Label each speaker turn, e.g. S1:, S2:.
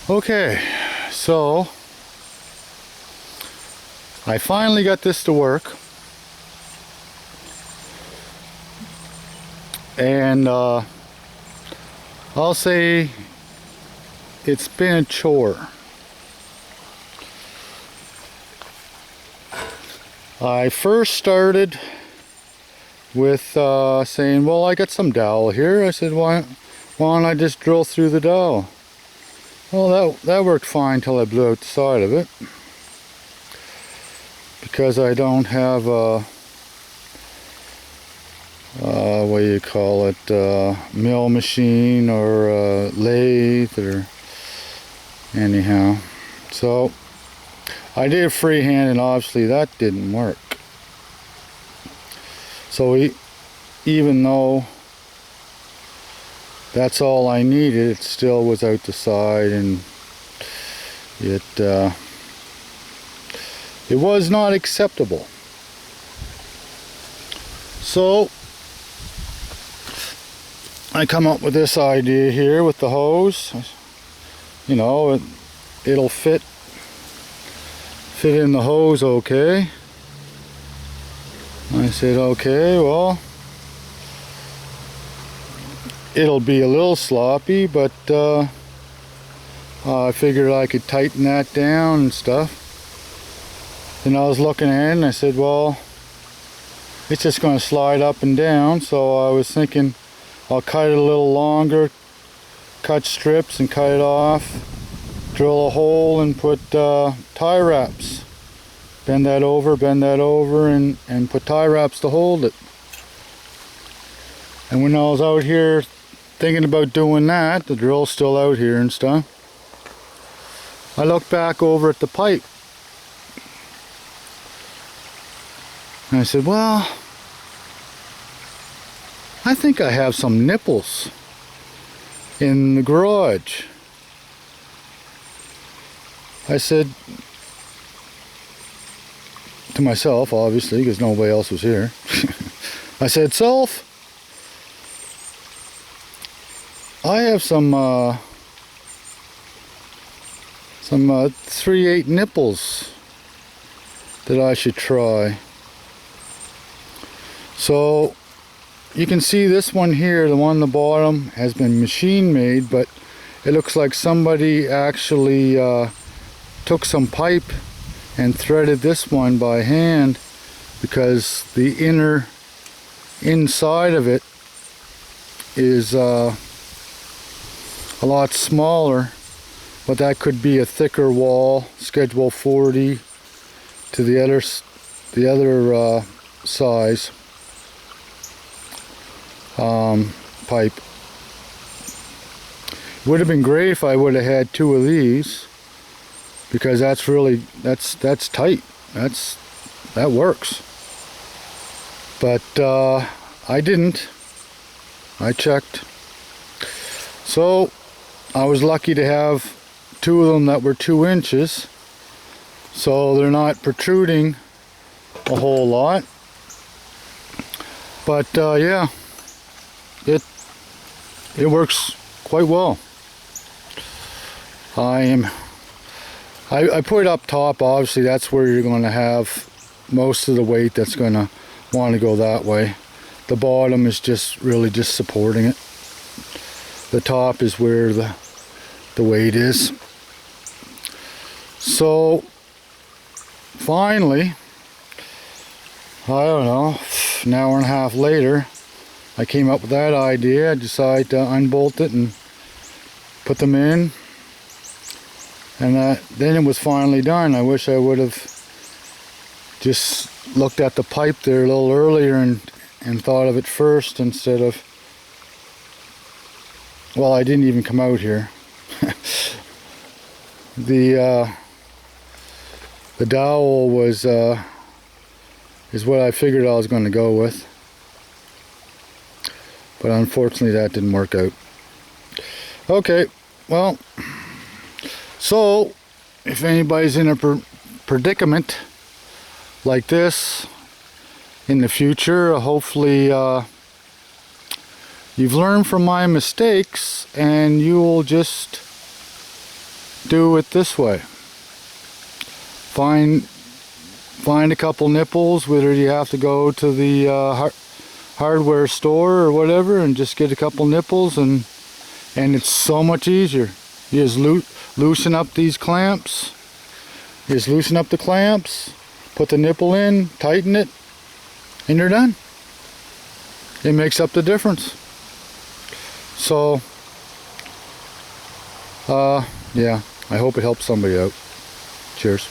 S1: Okay, so I finally got this to work, and I'll say it's been a chore. I first started with saying, well, I got some dowel here. I said, why don't I just drill through the dowel? Well, that worked fine till I blew out the side of it, because I don't have a what do you call it, mill machine or a lathe or anyhow. So I did freehand, and obviously that didn't work. So even though that's all I needed, it still was out the side, and it was not acceptable. So I come up with this idea here with the hose. You know, it'll fit in the hose okay. I said, okay, well, it'll be a little sloppy, but I figured I could tighten that down and stuff. And I was looking at it and I said, well, it's just going to slide up and down. So I was thinking I'll cut it a little longer, cut strips and cut it off, drill a hole and put tie wraps. Bend that over and put tie wraps to hold it. And when I was out here thinking about doing that, the drill's still out here and stuff, I looked back over at the pipe. And I said, well, I think I have some nipples in the garage. I said to myself, obviously, because nobody else was here, I said, self, I have some 3/8 nipples that I should try. So you can see this one here, the one on the bottom, has been machine made, but it looks like somebody actually took some pipe and threaded this one by hand, because the inside of it is a lot smaller, but that could be a thicker wall, schedule 40 to the other size pipe. Would have been great if I would have had 2 of these, because that's tight. That works. But I didn't. I checked. So I was lucky to have 2 of them that were 2 inches, so they're not protruding a whole lot. But yeah, it works quite well. I put it up top. Obviously that's where you're going to have most of the weight that's going to want to go that way. The bottom is just really just supporting it. The top is where the weight is. So finally, I don't know, an hour and a half later, I came up with that idea. I decided to unbolt it and put them in, and then it was finally done. I wish I would have just looked at the pipe there a little earlier and thought of it first, instead of, well, I didn't even come out here. The dowel was is what I figured I was going to go with, but unfortunately that didn't work out. Okay, well, so if anybody's in a predicament like this in the future, hopefully you've learned from my mistakes and you will just do it this way. Find a couple nipples, whether you have to go to the hardware store or whatever, and just get a couple nipples, and it's so much easier. You just loosen up these clamps. You just loosen up the clamps, put the nipple in, tighten it, and you're done. It makes up the difference. So, yeah, I hope it helps somebody out. Cheers.